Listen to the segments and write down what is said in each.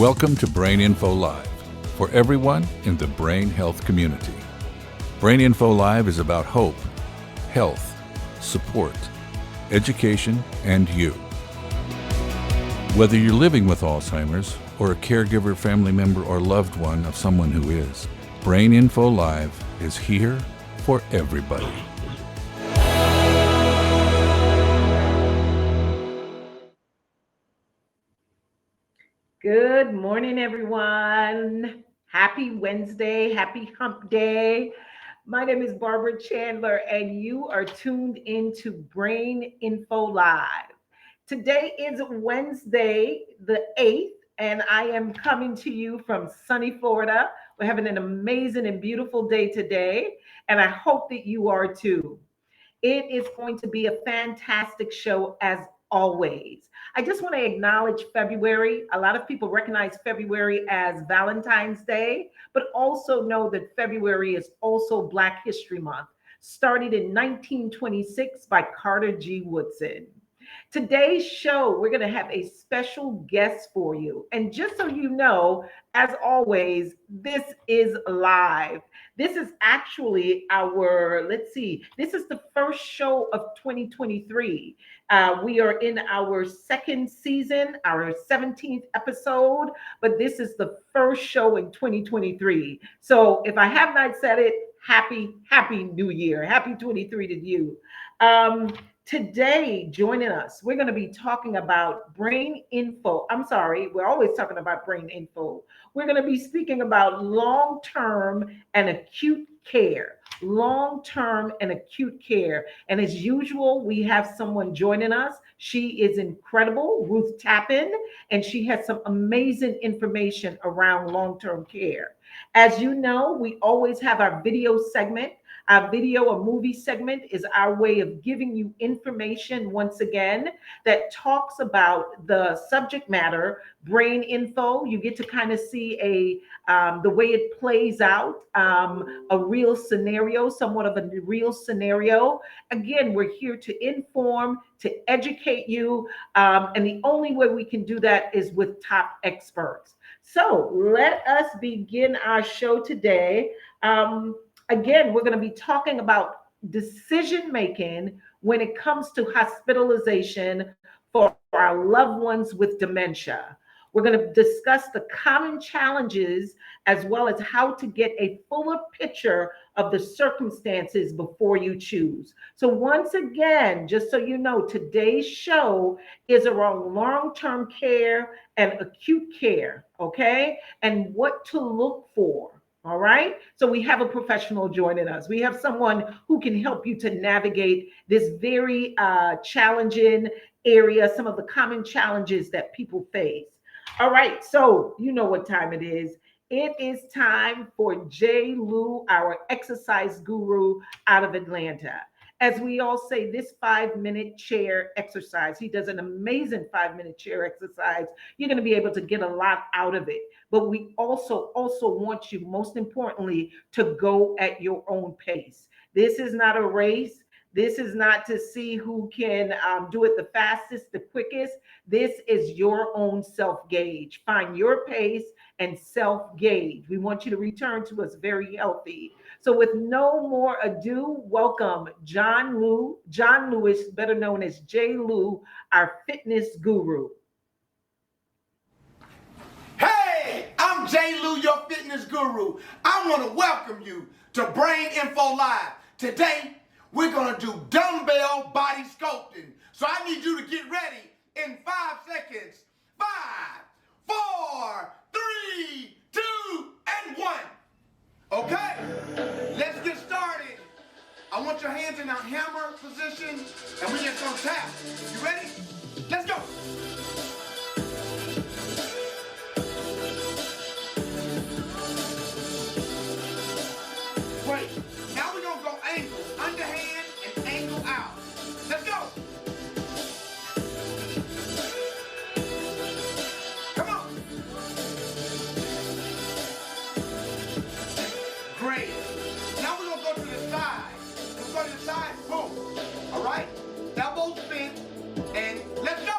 Welcome to Brain Info Live, for everyone in the brain health community. Brain Info Live is about hope, health, support, education, and you. Whether you're living with Alzheimer's or a caregiver, family member, or loved one of someone who is, Brain Info Live is here for everybody. Good morning, everyone. Happy Wednesday. Happy hump day. My name is Barbara Chandler, and you are tuned into Brain Info Live. Today is Wednesday, the 8th, and I am coming to you from sunny Florida. We're having an amazing and beautiful day today, and I hope that you are too. It is going to be a fantastic show as always. I just want to acknowledge February. A lot of people recognize February as Valentine's Day, but also know that February is also Black History Month, started in 1926 by Carter G. Woodson. Today's show, we're going to have a special guest for you. And just so you know, as always, this is live. This is actually this is the first show of 2023. We are in our second season, our 17th episode, but this is the first show in 2023. So if I have not said it, happy New Year. Happy 23 to you. Today, joining us, we're going to be talking about brain info. I'm sorry, we're always talking about brain info. We're going to be speaking about long-term and acute care. Long-term and acute care. And as usual, we have someone joining us. She is incredible, Ruth Tappen, and she has some amazing information around long-term care. As you know, we always have our video segment. Our video or movie segment is our way of giving you information once again that talks about the subject matter, brain info. You get to kind of see the way it plays out, a real scenario, somewhat of a real scenario. Again, we're here to inform, to educate you, and the only way we can do that is with top experts. So let us begin our show today. Again, we're going to be talking about decision making when it comes to hospitalization for our loved ones with dementia. We're going to discuss the common challenges as well as how to get a fuller picture of the circumstances before you choose. So once again, just so you know, today's show is around long-term care and acute care, okay? And what to look for. All right. So we have a professional joining us. We have someone who can help you to navigate this very challenging area, some of the common challenges that people face. All right. So you know what time it is. It is time for Jay Lou, our exercise guru out of Atlanta. As we all say, this 5-minute chair exercise, he does an amazing 5-minute chair exercise. You're going to be able to get a lot out of it. But we also want you, most importantly, to go at your own pace. This is not a race. This is not to see who can do it the fastest, the quickest. This is your own self-gauge. Find your pace and self-gauge. We want you to return to us very healthy. So with no more ado, welcome John Lewis, better known as Jay Lou, our fitness guru. Hey, I'm Jay Lou, your fitness guru. I want to welcome you to Brain Info Live. Today, we're going to do dumbbell body sculpting. So I need you to get ready in 5 seconds. 5, 4, 3, 2, and 1. Okay, let's get started. I want your hands in a hammer position, and we're just gonna tap. You ready? Let's go. Great. Now we're gonna go angle, underhand and angle out. Let's go. Come on. Great. Now we're gonna go to the side. Let's go to the side. Boom. All right. Elbows bent, and let's go.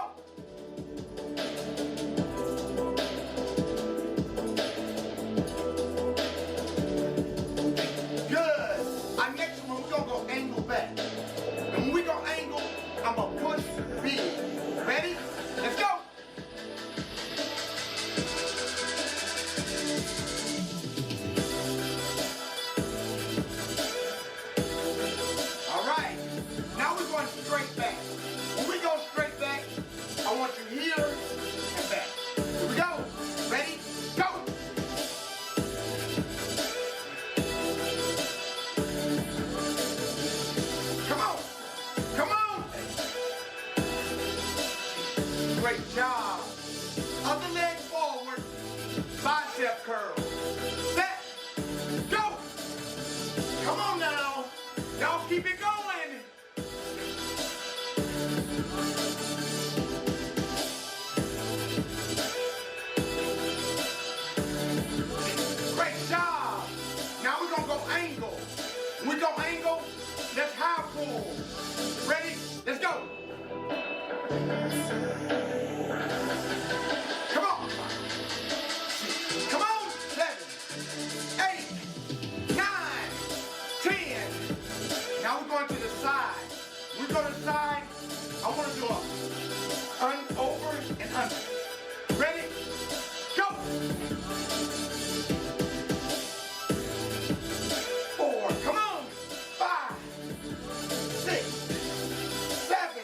keep it going. Great job. Now we're gonna go angle. When we go angle, let's high pull. Ready? Let's go. Come on. Come on. 7, 8, 9, 10. Now we're going to the side. When we go to the side, I want to do over and under. Ready? Go. 4. Come on. 5, 6, 7,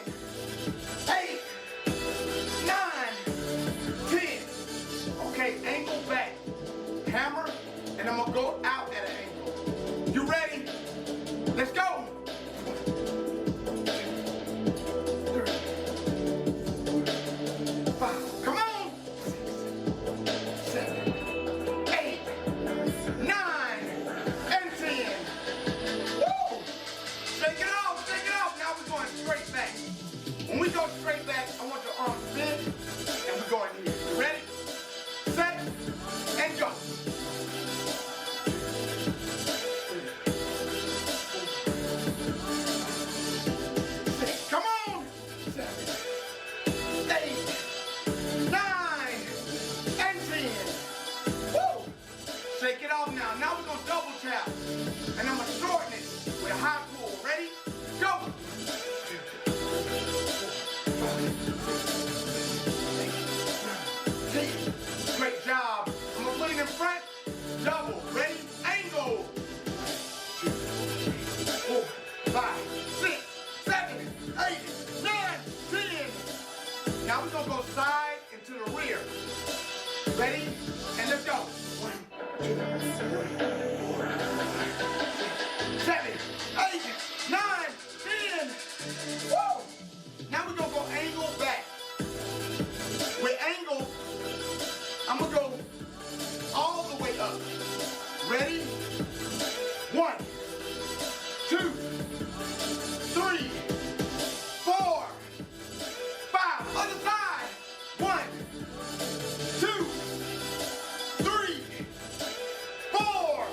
8, 9, 10. Okay, ankle back. Hammer, and I'm gonna go out at an angle. You ready? Let's go. 3, 5. Come on. 7, 8, 9, and 10. Woo! Shake it off, shake it off. Now we're going straight back. When we go straight back, I want your arms bent, and we're going here. You ready? Set, and go. 6. Come on. 7, 8, 9, and 10. Woo! Shake it off now. Now we're going to double tap. And I'm going to shorten it with a high pull. Ready? Go! 10. Great job. I'm going to put it in front. Double. Ready? Angle. 2, 4, 5, 6, 7, 8, 9, 10. Now we're going to go side into the rear. Ready? And let's go. 1, 2, 3, 4, 5, 6, 7, 8, 9, 10. Woo! Now we're going to go angle back. With angle, I'm going to go all the way up. Ready? 1, 2, 3, 4, 5. Other side. 1, 2, 3, 4,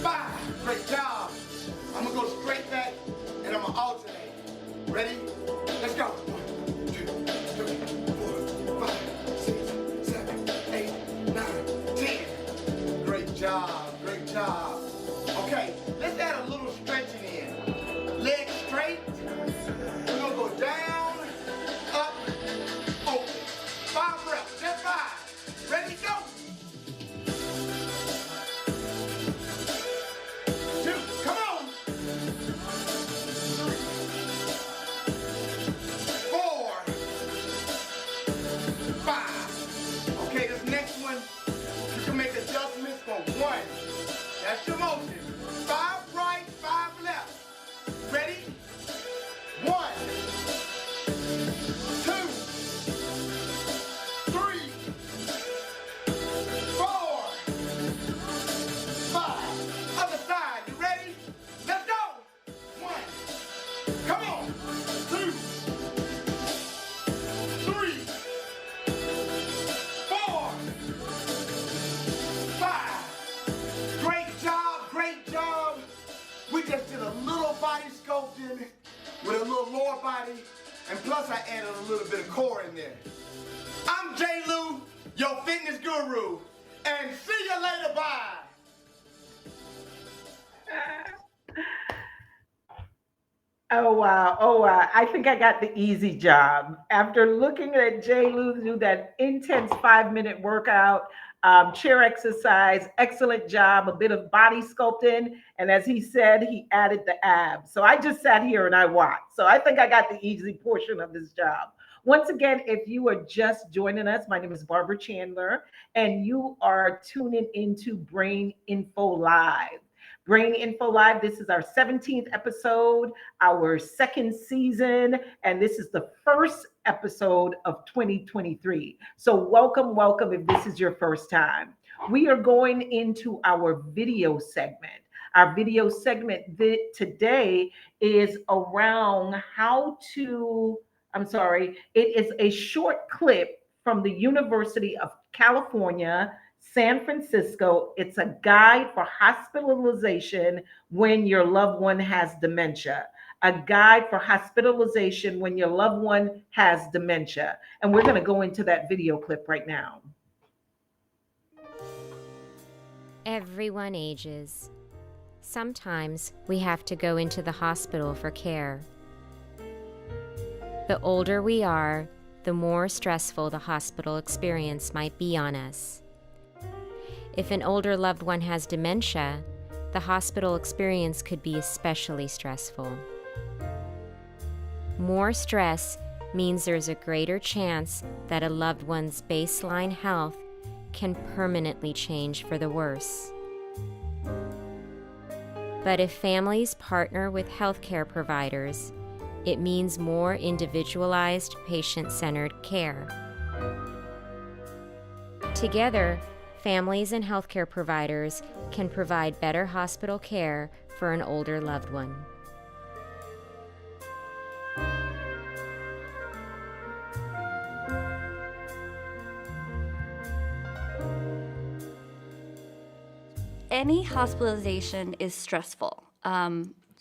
5. Great job. I'm going to go straight back and I'm going to alternate. Ready? Let's go. 1, 2, 3, 4, 5, 6, 7, 8, 9, 10. Great job. Great job. Okay, let's add a little stretching in. Legs straight. We're going to go down, up, open. 5 reps. Just 5. Ready? Go. 2. Come on. 3, 4, 5. Okay, this next one, you can make adjustments for 1. That's your motion. 5 right, 5 left. Ready? 1, 2, 3, 4, 5. Other side. You ready? Let's go. 1. Come on. 2, 3, 4, 5. Great job, great job. We just did a little body sculpting with a little lower body, and plus I added a little bit of core in there. I'm J. Lou, your fitness guru, and see you later, bye. Oh wow, oh wow. I think I got the easy job. After looking at Jay Lou do that intense 5-minute workout, chair exercise, excellent job, a bit of body sculpting, and as he said, he added the abs. So I just sat here and I watched. So I think I got the easy portion of this job. Once again, if you are just joining us, my name is Barbara Chandler, and you are tuning into Brain Info Live. Brain Info Live, this is our 17th episode, our second season, and this is the first episode of 2023. So welcome, welcome if this is your first time. We are going into our video segment. Our video segment today is around how to, I'm sorry, it is a short clip from the University of California, San Francisco. It's a guide for hospitalization when your loved one has dementia. A guide for hospitalization when your loved one has dementia. And we're going to go into that video clip right now. Everyone ages. Sometimes we have to go into the hospital for care. The older we are, the more stressful the hospital experience might be on us. If an older loved one has dementia, the hospital experience could be especially stressful. More stress means there's a greater chance that a loved one's baseline health can permanently change for the worse. But if families partner with healthcare providers, it means more individualized, patient-centered care. Together, families and healthcare providers can provide better hospital care for an older loved one. Any hospitalization is stressful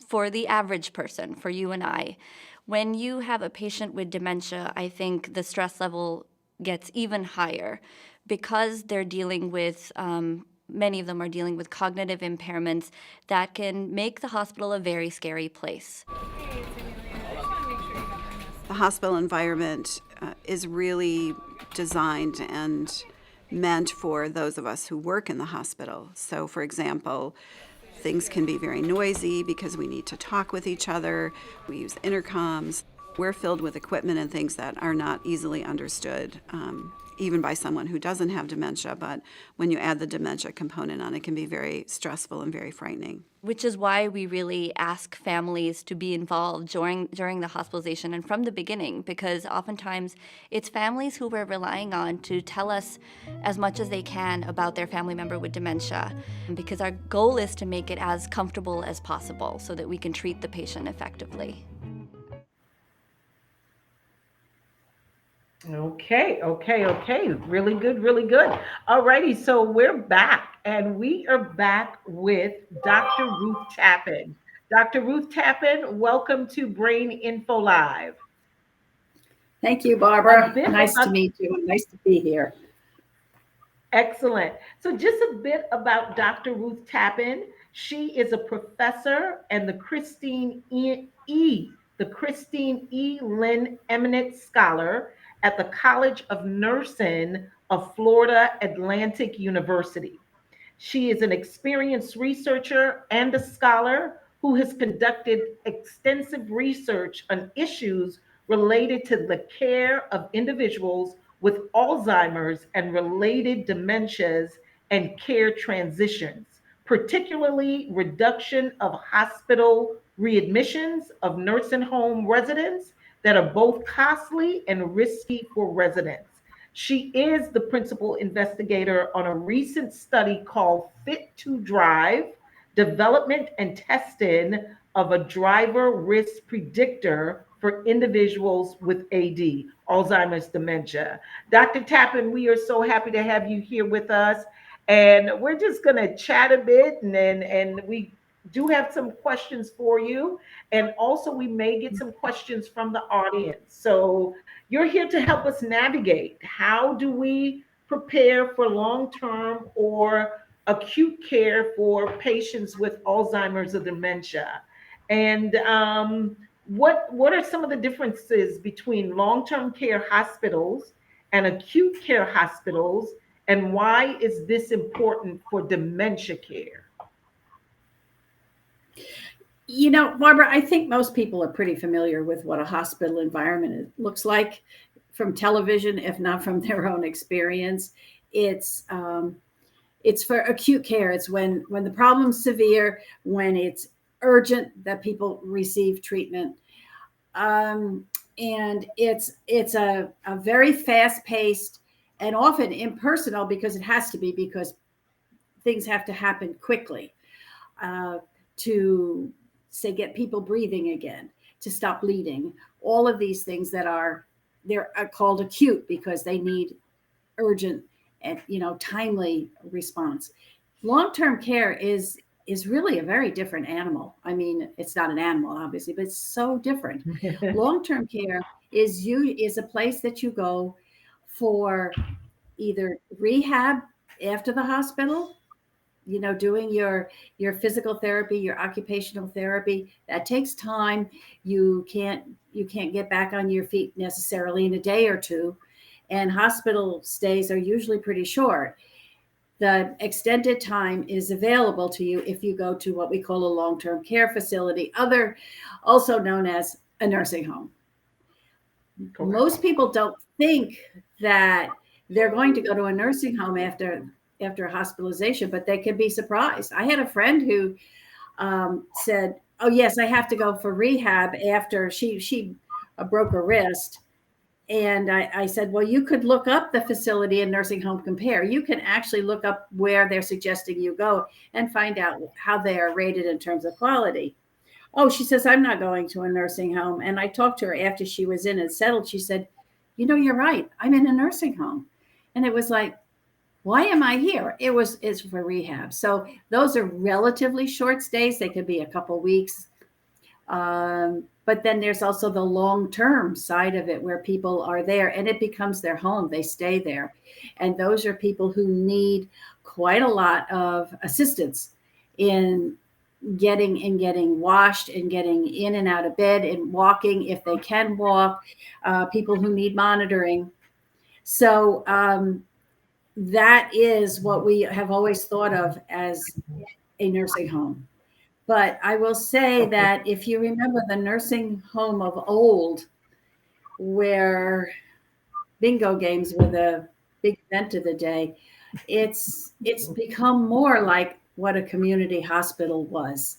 for the average person, for you and I. When you have a patient with dementia, I think the stress level gets even higher because they're dealing with, many of them are dealing with cognitive impairments that can make the hospital a very scary place. The hospital environment is really designed and meant for those of us who work in the hospital. So, for example, things can be very noisy because we need to talk with each other. We use intercoms. We're filled with equipment and things that are not easily understood, even by someone who doesn't have dementia. But when you add the dementia component on, it can be very stressful and very frightening. Which is why we really ask families to be involved during the hospitalization and from the beginning, because oftentimes it's families who we're relying on to tell us as much as they can about their family member with dementia, because our goal is to make it as comfortable as possible so that we can treat the patient effectively. Okay. Really good, really good. All righty, so we're back, and we are back with Dr. Ruth Tappen. Dr. Ruth Tappen, welcome to Brain Info Live. Thank you, Barbara. A bit Nice to about- meet you. Nice to be here. Excellent. So just a bit about Dr. Ruth Tappen. She is a professor and the Christine E. Lynn Eminent Scholar at the College of Nursing of Florida Atlantic University. She is an experienced researcher and a scholar who has conducted extensive research on issues related to the care of individuals with Alzheimer's and related dementias and care transitions, particularly reduction of hospital readmissions of nursing home residents that are both costly and risky for residents. She is the principal investigator on a recent study called Fit to Drive, Development and Testing of a Driver Risk Predictor for Individuals with AD, Alzheimer's dementia. Dr. Tappen, we are so happy to have you here with us. And we're just going to chat a bit, and we do have some questions for you. And also, we may get some questions from the audience. So you're here to help us navigate. How do we prepare for long-term or acute care for patients with Alzheimer's or dementia? And what are some of the differences between long-term care hospitals and acute care hospitals? And why is this important for dementia care? You know, Barbara, I think most people are pretty familiar with what a hospital environment looks like from television, if not from their own experience. It's for acute care. It's when the problem's severe, when it's urgent that people receive treatment. And it's a very fast-paced and often impersonal, because it has to be, because things have to happen quickly. to say get people breathing again, to stop bleeding. All of these things that they're called acute because they need urgent and timely response. Long-term care is really a very different animal. I mean, it's not an animal, obviously, but it's so different. Long-term care is a place that you go for either rehab after the hospital, doing your physical therapy, your occupational therapy. That takes time. You can't get back on your feet necessarily in a day or two, and hospital stays are usually pretty short. The extended time is available to you if you go to what we call a long-term care facility, also known as a nursing home. Correct. Most people don't think that they're going to go to a nursing home after a hospitalization, but they can be surprised. I had a friend who said, "Oh yes, I have to go for rehab after she broke her wrist." And I said, "Well, you could look up the facility and nursing home compare. You can actually look up where they're suggesting you go and find out how they are rated in terms of quality." Oh, she says, "I'm not going to a nursing home." And I talked to her after she was in and settled. She said, "You're right. I'm in a nursing home." And it was like, why am I here? It's for rehab. So those are relatively short stays. They could be a couple weeks. But then there's also the long-term side of it where people are there and it becomes their home. They stay there. And those are people who need quite a lot of assistance in getting washed and getting in and out of bed and walking if they can walk, people who need monitoring. So that is what we have always thought of as a nursing home. But I will say that if you remember the nursing home of old, where bingo games were the big event of the day, it's become more like what a community hospital was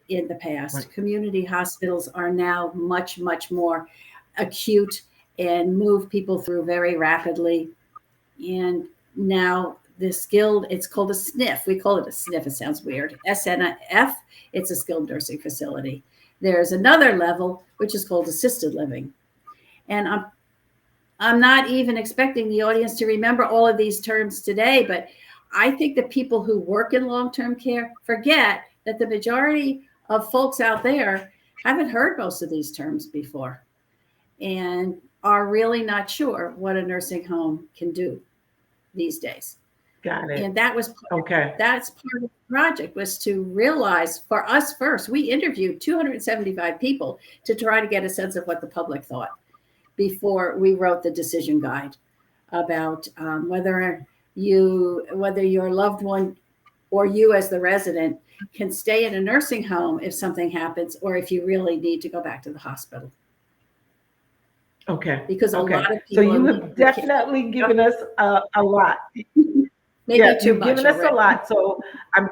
in the past. Right. Community hospitals are now much, much more acute and move people through very rapidly. And now the skilled, it's called a SNF. We call it a SNF. It sounds weird. SNF, it's a skilled nursing facility. There's another level, which is called assisted living. And I'm not even expecting the audience to remember all of these terms today, but I think that people who work in long-term care forget that the majority of folks out there haven't heard most of these terms before and are really not sure what a nursing home can do these days. Got it. And that was okay. That's part of the project, was to realize for us first. We interviewed 275 people to try to get a sense of what the public thought before we wrote the decision guide about whether your loved one or you as the resident can stay in a nursing home if something happens, or if you really need to go back to the hospital. Okay. Because a lot of So people. you have definitely given us a lot. Maybe too you've much. Given us a lot. So I'm.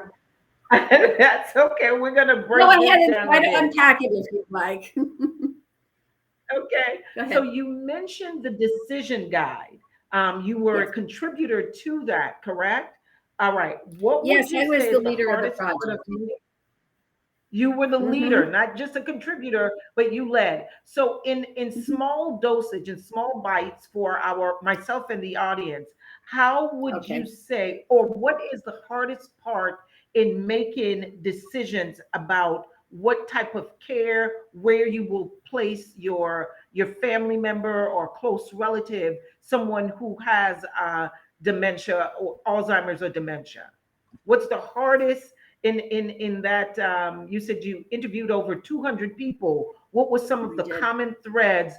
That's okay. We're gonna break. Go ahead and try to unpack it if you like. Okay. So you mentioned the decision guide. You were a contributor to that, correct? All right. What would you I was say the is leader of the hardest part project. You were the leader, not just a contributor, but you led. So in small dosage and small bites for myself and the audience, how would you say, or what is the hardest part in making decisions about what type of care, where you will place your family member or close relative, someone who has dementia or Alzheimer's or dementia? What's the hardest in that? You said you interviewed over 200 people. What were some of the common threads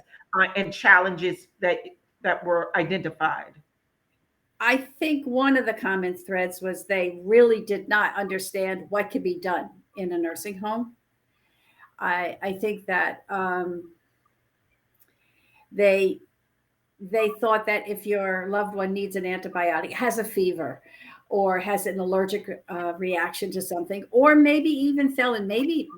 and challenges that were identified? I think one of the common threads was they really did not understand what could be done in a nursing home. I think that they thought that if your loved one needs an antibiotic, has a fever, or has an allergic reaction to something, or maybe even fell and maybe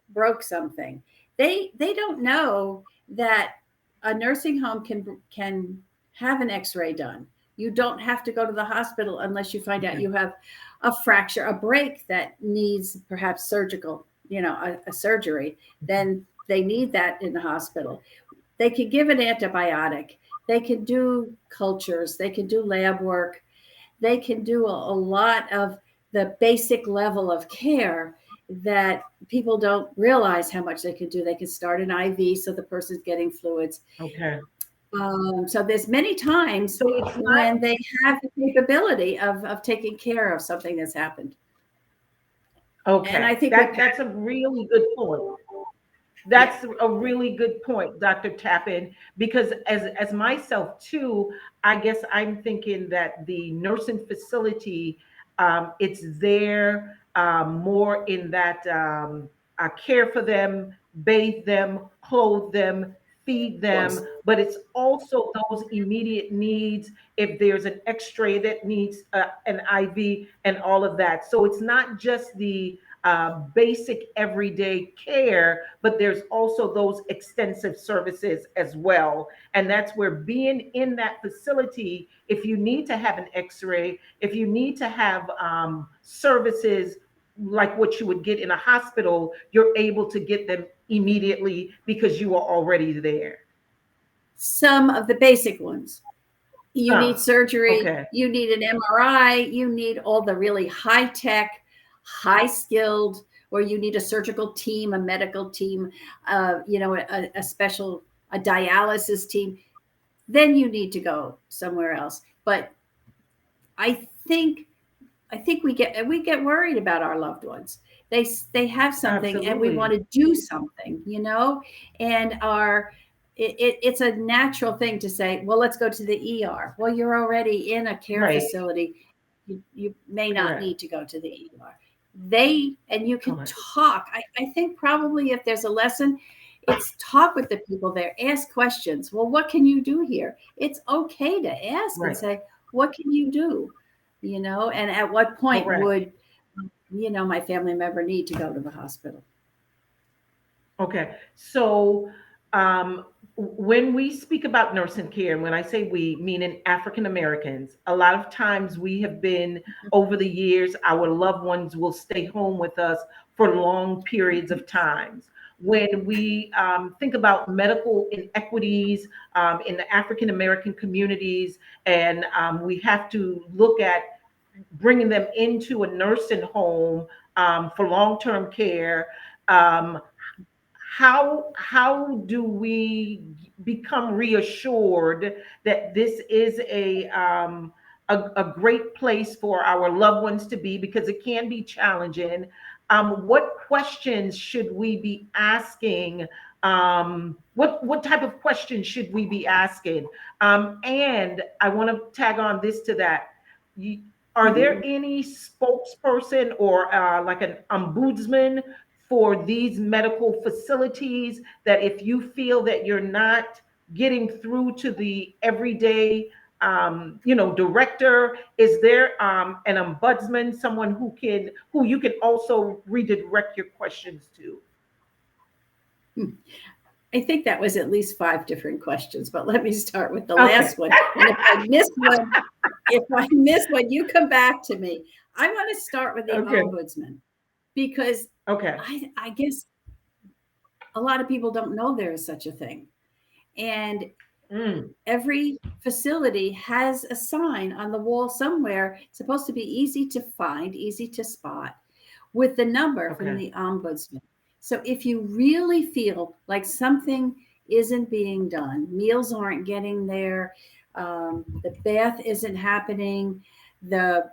broke something, they don't know that a nursing home can have an X-ray done. You don't have to go to the hospital unless you find out you have a fracture, a break that needs perhaps surgical, a surgery. Then they need that in the hospital. They can give an antibiotic. They can do cultures. They can do lab work. They can do a lot of the basic level of care that people don't realize how much they can do. They can start an IV so the person's getting fluids. Okay. So there's many times So it's not when they have the capability of taking care of something that's happened. And I okay. think That's a really good point. yeah, That's a really good point, Dr. Tappen, because as myself too, I guess I'm thinking that the nursing facility, it's there more in that care for them, bathe them, clothe them, feed of course. them, but it's also those immediate needs if there's an X-ray that needs an IV and all of that. So it's not just the basic everyday care, but there's also those extensive services as well. And that's where being in that facility, if you need to have an X-ray, if you need to have services like what you would get in a hospital, you're able to get them immediately because you are already there. Some of the basic ones. You need Some. surgery, Okay. you need an MRI, you need all the really high tech, high skilled, or you need a surgical team, a medical team, a special, a dialysis team. Then you need to go somewhere else. But I think we get worried about our loved ones. They have something and we want Absolutely. to do something, and it's a natural thing to say, well, let's go to the ER. Well, you're already in a care Right. facility. You may not Correct. need to go to the ER. And you can Correct. talk. I think probably if there's a lesson, it's talk with the people there, ask questions. Well, what can you do here? It's okay to ask and Right. say, what can you do? And at what point Correct. would, my family member need to go to the hospital? Okay. So when we speak about nursing care, and when I say we, meaning African Americans, a lot of times we have been over the years, our loved ones will stay home with us for long periods of times. When we think about medical inequities in the African American communities, and we have to look at bringing them into a nursing home for long-term care, um, how do we become reassured that this is a great place for our loved ones to be, because it can be challenging. What questions should we be asking? What type of questions should we be asking? And I want to tag on this to that. Are there Mhm. any spokesperson or like an ombudsman for these medical facilities, that if you feel that you're not getting through to the everyday director, is there an ombudsman, someone who you can also redirect your questions to? I think that was at least 5 different questions, but let me start with the Okay. last one. And if I miss one, you come back to me. I want to start with the Okay. ombudsman because Okay. I guess a lot of people don't know there is such a thing. And Mm, every facility has a sign on the wall somewhere. It's supposed to be easy to find, easy to spot, with the number from okay. the ombudsman. So if you really feel like something isn't being done, meals aren't getting there, the bath isn't happening,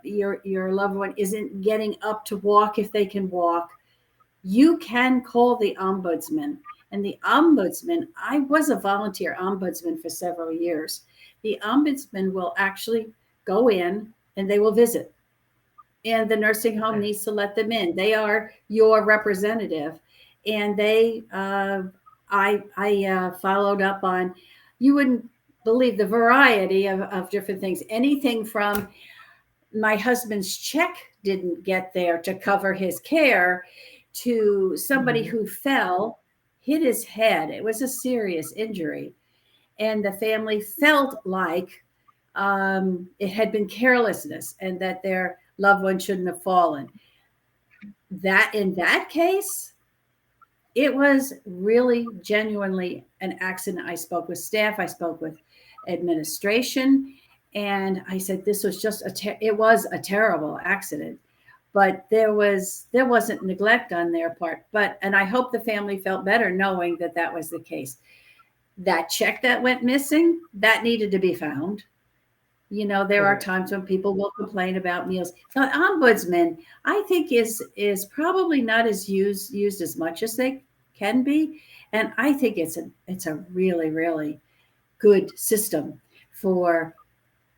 your loved one isn't getting up to walk if they can walk, you can call the ombudsman. And the ombudsman, I was a volunteer ombudsman for several years. The ombudsman will actually go in and they will visit. And the nursing home Okay. needs to let them in. They are your representative. And I followed up on, you wouldn't believe the variety of different things. Anything from my husband's check didn't get there to cover his care, to somebody Mhm. who fell, hit his head. It was a serious injury. And the family felt like it had been carelessness and that their loved one shouldn't have fallen. That in that case, it was really genuinely an accident. I spoke with staff, I spoke with administration, and I said this was just it was a terrible accident, but there wasn't neglect on their part. But and I hope the family felt better knowing that that was the case. That check that went missing, that needed to be found. There are Correct. times when people will complain about meals. The ombudsman, I think, is probably not as used as much as they can be, and I think it's a really really good system for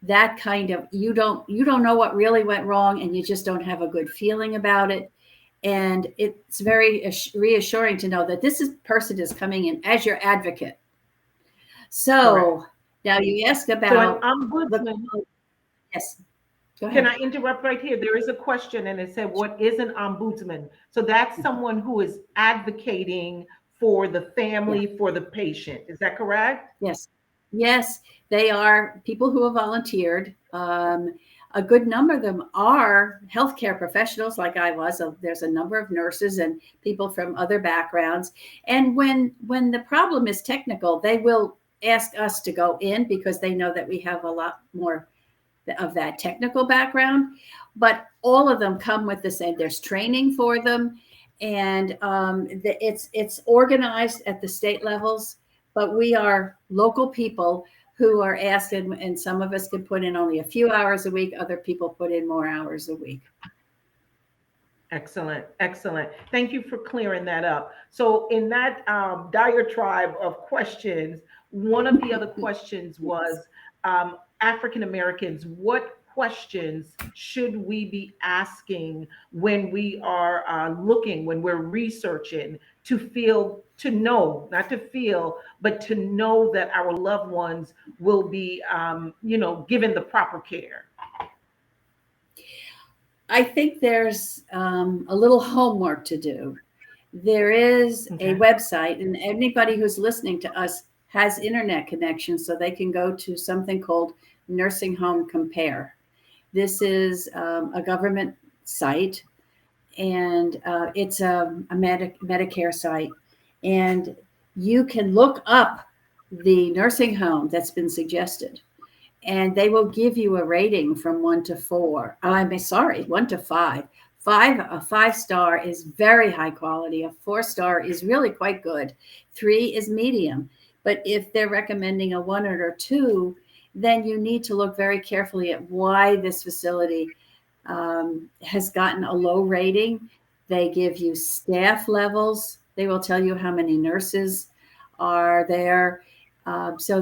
that kind of you don't know what really went wrong, and you just don't have a good feeling about it, and it's very reassuring to know that person is coming in as your advocate. Correct. So now you ask So an about the ombudsman, yes, go can ahead. I interrupt right here? There is a question and it said, what is an ombudsman? So that's someone who is advocating for the Yeah. family, for the patient. Is that correct? Yes. Yes, they are people who have volunteered. A good number of them are healthcare professionals, like I was. There's a number of nurses and people from other backgrounds. And when the problem is technical, they will ask us to go in because they know that we have a lot more of that technical background. But all of them come with the same. There's training for them, and it's organized at the state levels. But we are local people who are asked, and some of us can put in only a few hours a week. Other people put in more hours a week. Excellent, excellent. Thank you for clearing that up. So, in that diatribe of questions, one of the other questions was African Americans. What questions should we be asking when we are looking, when we're researching to feel, to know, not to feel, but to know that our loved ones will be, given the proper care? I think there's a little homework to do. There is a Okay. website, and anybody who's listening to us has internet connection, so they can go to something called Nursing Home Compare. This is a government site, and it's a Medicare site, and you can look up the nursing home that's been suggested, and they will give you a rating from 1 to 4. I'm sorry, 1 to 5. A 5 star is very high quality. A 4 star is really quite good. 3 is medium. But if they're recommending a 1 or 2, then you need to look very carefully at why this facility has gotten a low rating. They give you staff levels. They will tell you how many nurses are there. So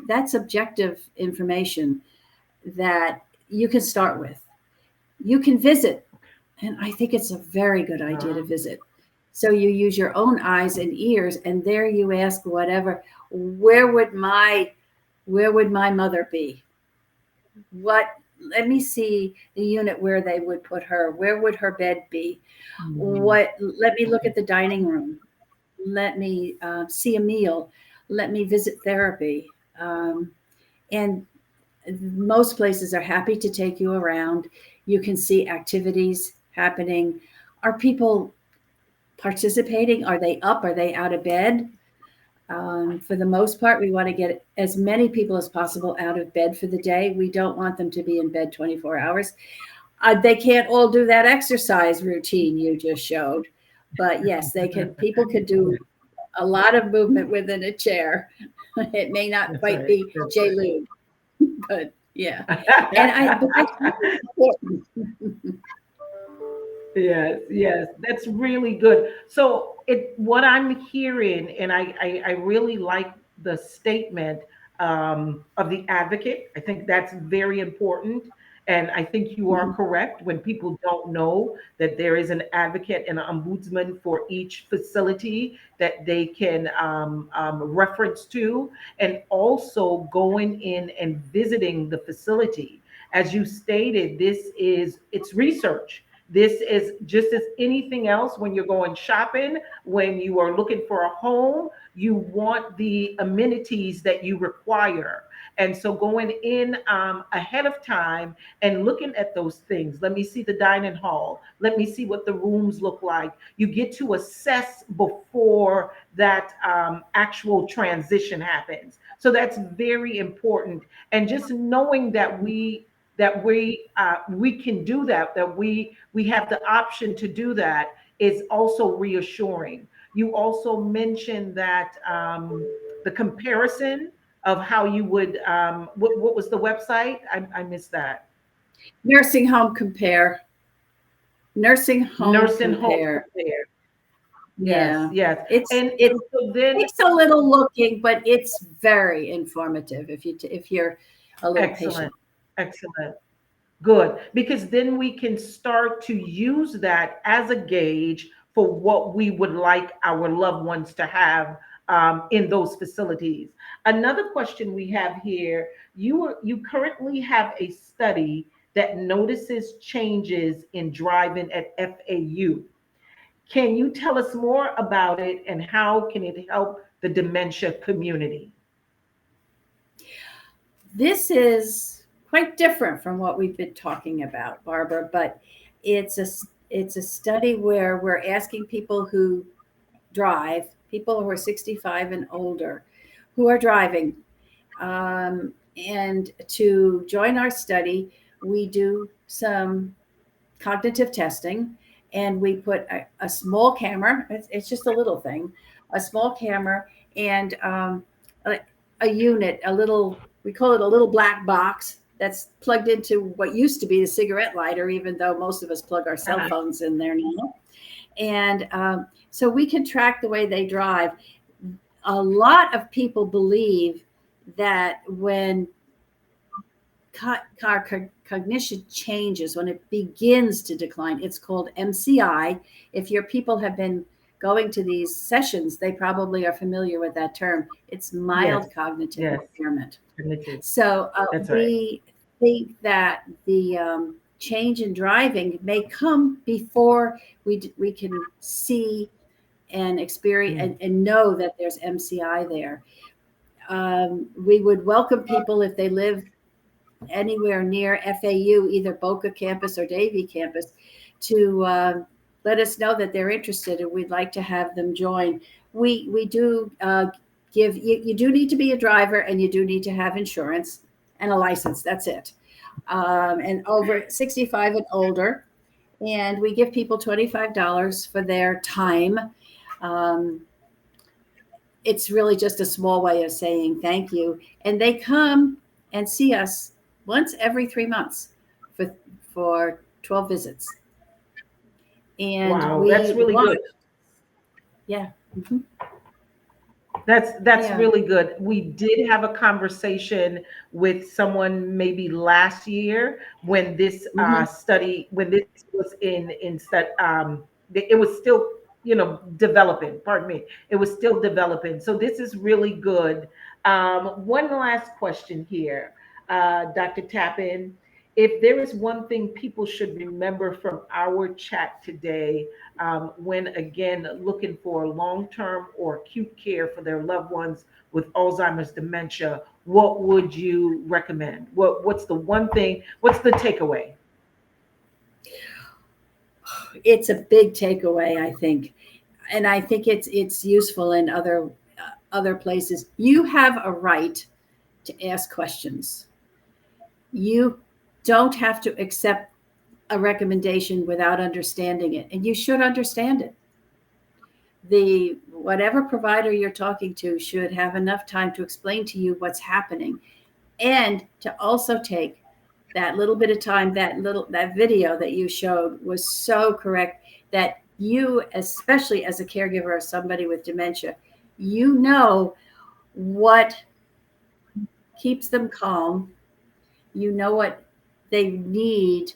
that's objective information that you can start with. You can visit, and I think it's a very good idea to visit. So you use your own eyes and ears, and there you ask whatever. Where would my mother be? What? Let me see the unit where they would put her. Where would her bed be? Mhm. What? Let me look at the dining room. Let me see a meal. Let me visit therapy. And most places are happy to take you around. You can see activities happening. Are people participating? Are they up? Are they out of bed? For the most part, we want to get as many people as possible out of bed for the day. We don't want them to be in bed 24 hours. They can't all do that exercise routine you just showed. But yes, they can. People could do a lot of movement within a chair. It may not That's quite right. be That's J. Lou, but yeah. But that's really important. Yes, yes, that's really good. So what I'm hearing, and I really like the statement of the advocate. I think that's very important. And I think you are Mhm. correct when people don't know that there is an advocate and an ombudsman for each facility that they can reference to, and also going in and visiting the facility. As you stated, it's research. This is just as anything else when you're going shopping, when you are looking for a home, you want the amenities that you require. And so going in ahead of time and looking at those things. Let me see the dining hall. Let me see what the rooms look like. You get to assess before that actual transition happens. So that's very important. And just knowing that we can do that, that we have the option to do that is also reassuring. You also mentioned that the comparison of how you would what was the website? I missed that. Nursing home compare. Nursing home Nursing home compare. compare. Yes, Yeah. yes. It's And it so then takes a little looking, but it's very informative if you're a little excellent, patient. excellent. Good, because then we can start to use that as a gauge for what we would like our loved ones to have in those facilities. Another question we have here: you currently have a study that notices changes in driving at FAU. Can you tell us more about it and how can it help the dementia community? This is quite different from what we've been talking about, Barbara, but it's a it's a study where we're asking people who drive, people who are 65 and older, who are driving, and to join our study, we do some cognitive testing, and we put a small camera. It's just a little thing, a small camera, and a unit, a little. We call it a little black box that's plugged into what used to be the cigarette lighter, even though most of us plug our cell phones in there now. And so we can track the way they drive. A lot of people believe that when cognition changes, when it begins to decline, it's called MCI. If your people have been going to these sessions, they probably are familiar with that term. It's Yes, mild cognitive yes, impairment. cognitive. So That's right. we think that the change in driving may come before we can see and experience and know that there's MCI there. We would welcome people if they live anywhere near FAU, either Boca campus or Davie campus, to let us know that they're interested, and we'd like to have them join. We do give you do need to be a driver, and you do need to have insurance and a license. That's it, and over 65 and older. And we give people $25 for their time. Um, it's really just a small way of saying thank you. And they come and see us once every 3 months for 12 visits. And Wow, that's we really want, good. yeah. Mhm. That's Yeah. really good. We did have a conversation with someone maybe last year when this Mhm. study, when this was in it was still, developing. Pardon me, it was still developing. So this is really good. One last question here, Dr. Tappen. If there is one thing people should remember from our chat today, when again looking for long-term or acute care for their loved ones with Alzheimer's dementia, what would you recommend? What's the one thing? What's the takeaway? It's a big takeaway, I think. And I think it's useful in other places. You have a right to ask questions. You don't have to accept a recommendation without understanding it, and you should understand it. The whatever provider you're talking to should have enough time to explain to you what's happening, and to also take that little bit of time. That video that you showed was so correct, that you, especially as a caregiver of somebody with dementia, you know what keeps them calm. You know what they need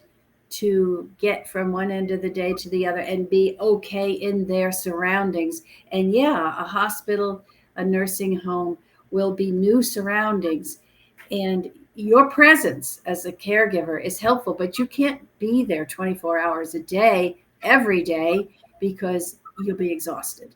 to get from one end of the day to the other and be okay in their surroundings. And yeah, a hospital, a nursing home will be new surroundings. And your presence as a caregiver is helpful, but you can't be there 24 hours a day, every day, because you'll be exhausted.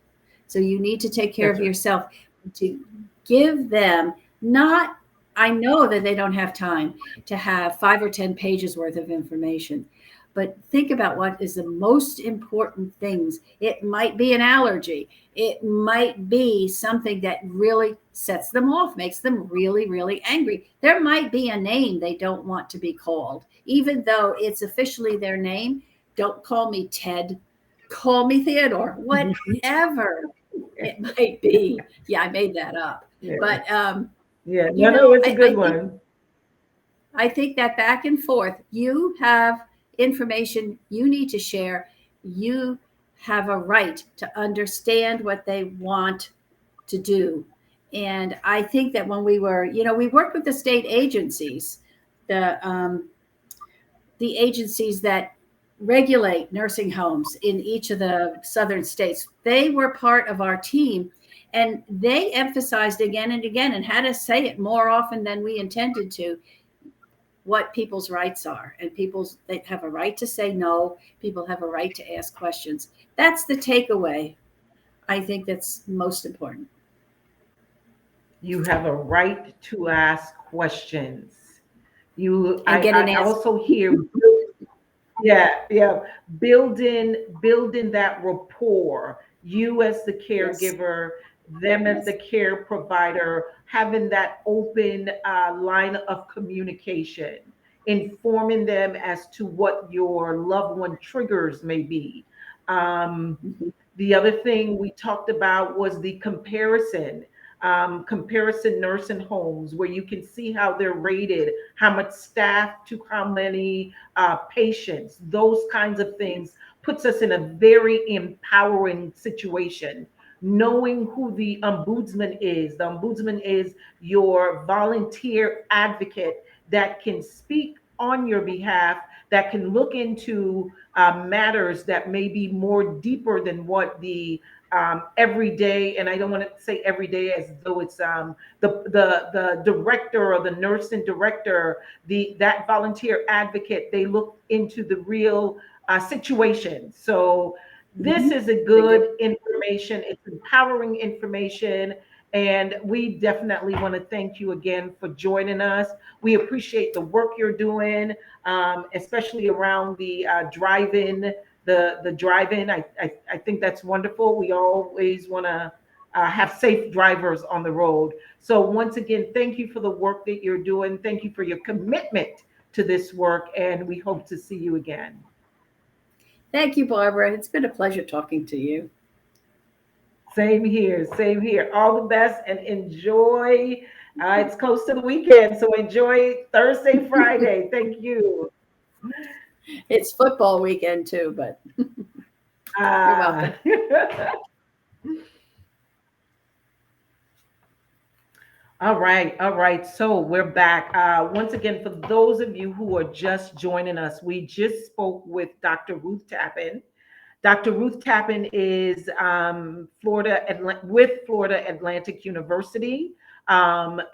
So you need to take care That's of right. yourself, to give them not I know that they don't have time to have 5 or 10 pages worth of information. But think about what is the most important things. It might be an allergy. It might be something that really sets them off, makes them really, really angry. There might be a name they don't want to be called, even though it's officially their name. Don't call me Ted. Call me Theodore. Whatever it might be. Yeah, I made that up. Yeah, But yeah. you No, no, know, it's a I good think one. that back and forth, you have information you need to share. You have a right to understand what they want to do. And I think that when we worked with the state agencies, the the agencies that regulate nursing homes in each of the southern states. They were part of our team, and they emphasized again and again, and had us say it more often than we intended to, what people's rights are. And they have a right to say no. People have a right to ask questions. That's the takeaway. I think that's most important. You have a right to ask questions. You, And get an I answer. also hear, yeah, yeah, building that rapport. You as the Yes. caregiver, them as the care provider, having that open line of communication, informing them as to what your loved one triggers may be. Um, Mhm. the other thing we talked about was the comparison nursing homes, where you can see how they're rated, how much staff to how many patients, those kinds of things puts us in a very empowering situation. Knowing who the ombudsman is. The ombudsman is your volunteer advocate that can speak on your behalf, that can look into matters that may be more deeper than what the everyday, and I don't want to say everyday as though it's the director or the nursing director, that volunteer advocate, they look into the real situation. So this Mhm. is a They do. good information. It's empowering information. And we definitely want to thank you again for joining us. We appreciate the work you're doing, especially around the drive-in, the drive-in. I think that's wonderful. We always want to have safe drivers on the road. So once again, thank you for the work that you're doing. Thank you for your commitment to this work, and we hope to see you again. Thank you, Barbara. It's been a pleasure talking to you. Same here, same here. All the best and enjoy. It's close to the weekend, so enjoy Thursday, Friday. Thank you. It's football weekend too, but you're Uh, welcome. all right, all right. So we're back. Once again, for those of you who are just joining us, we just spoke with Dr. Ruth Tappen. Dr. Ruth Tappen is with Florida Atlantic University.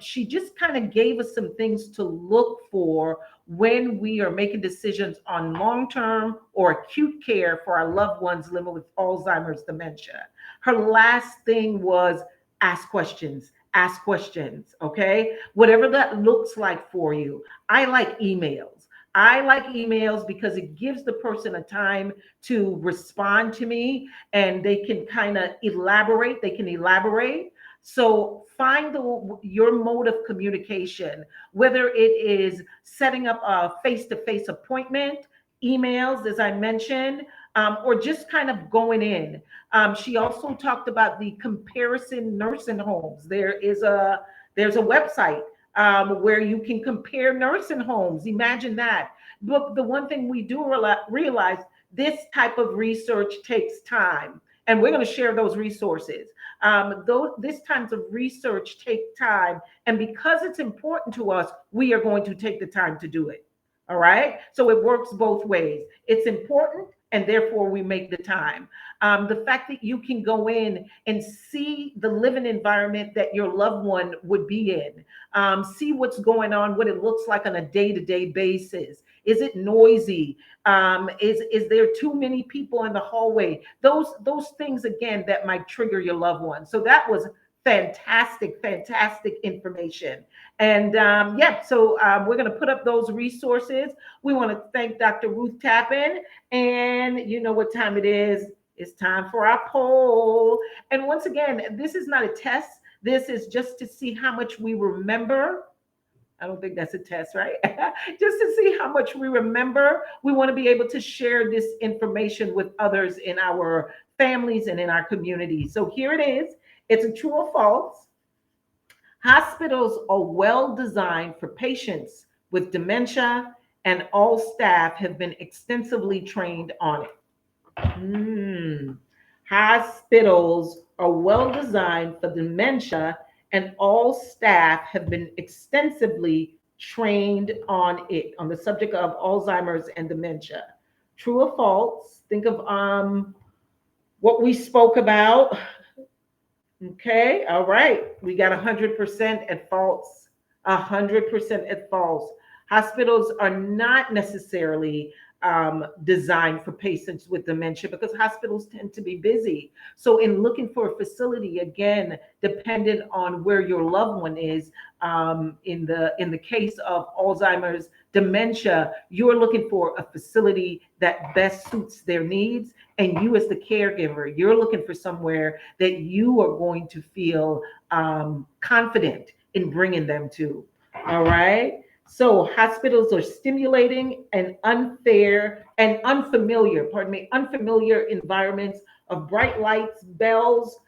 She just kind of gave us some things to look for when we are making decisions on long term or acute care for our loved ones living with Alzheimer's dementia. Her last thing was ask questions. Ask questions, okay? Whatever that looks like for you. I like emails. I like emails because it gives the person a time to respond to me, and they can kind of elaborate. They can elaborate. So find your mode of communication, whether it is setting up a face-to-face appointment, emails, as I mentioned, or just kind of going in. She also talked about the comparison nursing homes. There's a website where you can compare nursing homes. Imagine that. But the one thing we do realize, this type of research takes time, and we're going to share those resources. This kinds of research take time, and because it's important to us, we are going to take the time to do it. All right. So it works both ways. It's important, and therefore we make the time. The fact that you can go in and see the living environment that your loved one would be in, see what's going on, what it looks like on a day-to-day basis. Is it noisy? Is there too many people in the hallway? Those things again that might trigger your loved one. So that was Fantastic information. And we're going to put up those resources. We want to thank Dr. Ruth Tappen. And you know what time it is. It's time for our poll. And once again, this is not a test. This is just to see how much we remember. I don't think that's a test, right? Just to see how much we remember. We want to be able to share this information with others in our families and in our community. So here it is. It's a true or false. Hospitals are well designed for patients with dementia, and all staff have been extensively trained on it. Hospitals are well designed for dementia, and all staff have been extensively trained on it, on the subject of Alzheimer's and dementia. True or false? Think of what we spoke about. Okay, all right. We got 100% at false. 100% at false. Hospitals are not necessarily designed for patients with dementia because hospitals tend to be busy. So, in looking for a facility, again, dependent on where your loved one is, in the case of Alzheimer's dementia, you're looking for a facility that best suits their needs. And you, as the caregiver, you're looking for somewhere that you are going to feel confident in bringing them to. All right. So hospitals are stimulating and unfamiliar environments of bright lights, bells,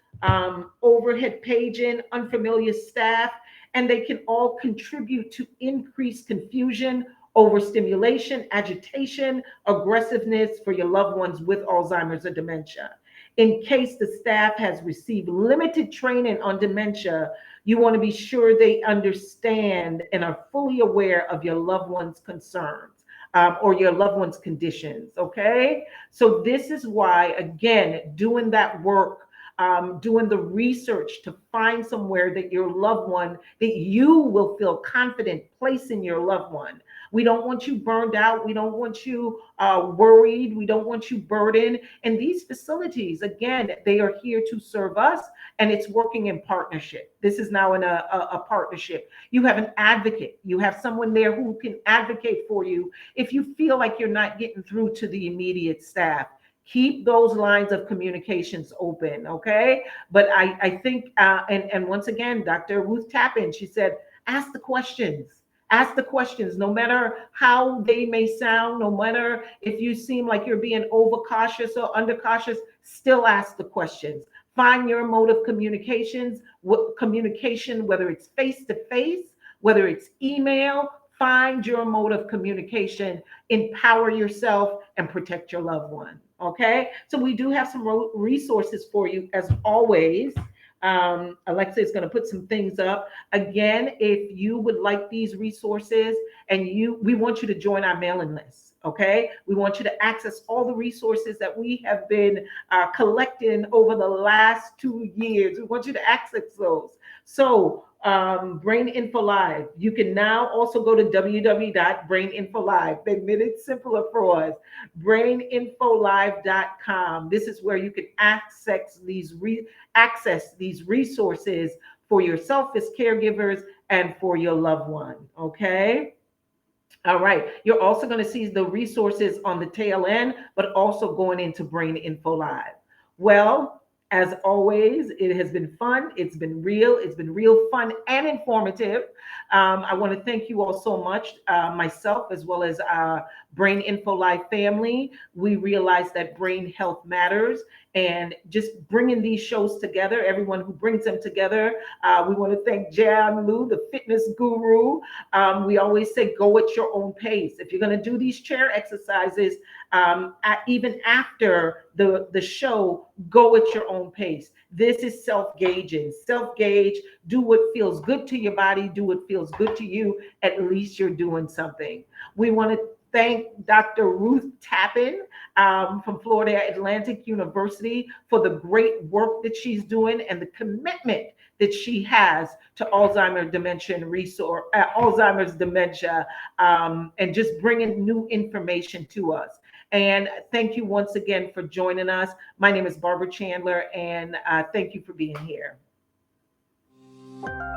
overhead paging, unfamiliar staff, and they can all contribute to increased confusion, overstimulation, agitation, aggressiveness for your loved ones with Alzheimer's or dementia. In case the staff has received limited training on dementia, you want to be sure they understand and are fully aware of your loved one's concerns, or your loved one's conditions. Okay. So this is why, again, doing that work, doing the research to find somewhere that your loved one, that you will feel confident placing your loved one. We don't want you burned out. We don't want you worried. We don't want you burdened. And these facilities, again, they are here to serve us, and it's working in partnership. This is now in a partnership. You have an advocate. You have someone there who can advocate for you if you feel like you're not getting through to the immediate staff. Keep those lines of communications open, okay? But I think, and once again, Dr. Ruth Tappen, she said, ask the questions. Ask the questions, no matter how they may sound, no matter if you seem like you're being overcautious or undercautious, still ask the questions. Find your mode of communication, whether it's face-to-face, whether it's email, find your mode of communication, empower yourself, and protect your loved one. Okay, so we do have some resources for you as always. Alexa is going to put some things up. Again, if you would like these resources, and we want you to join our mailing list. Okay, we want you to access all the resources that we have been collecting over the last 2 years. We want you to access those. So Brain Info Live. You can now also go to www.braininfolive. They made it simpler for us. Braininfolive.com. This is where you can access these resources for yourself as caregivers and for your loved one. Okay. All right. You're also going to see the resources on the tail end, but also going into Brain Info Live. Well, as always, it has been fun. It's been real. It's been real fun and informative. I want to thank you all so much, myself as well as Brain Info Live family. We realize that brain health matters, and just bringing these shows together, everyone who brings them together. We want to thank Jan Lou, the fitness guru. We always say, go at your own pace. If you're going to do these chair exercises, even after the show, go at your own pace. This is self-gauging. Self-gauge, do what feels good to your body, do what feels good to you. At least you're doing something. We want to thank Dr. Ruth Tappen from Florida Atlantic University for the great work that she's doing and the commitment that she has to Alzheimer's dementia and just bringing new information to us. And thank you once again for joining us. My name is Barbara Chandler, and thank you for being here. much.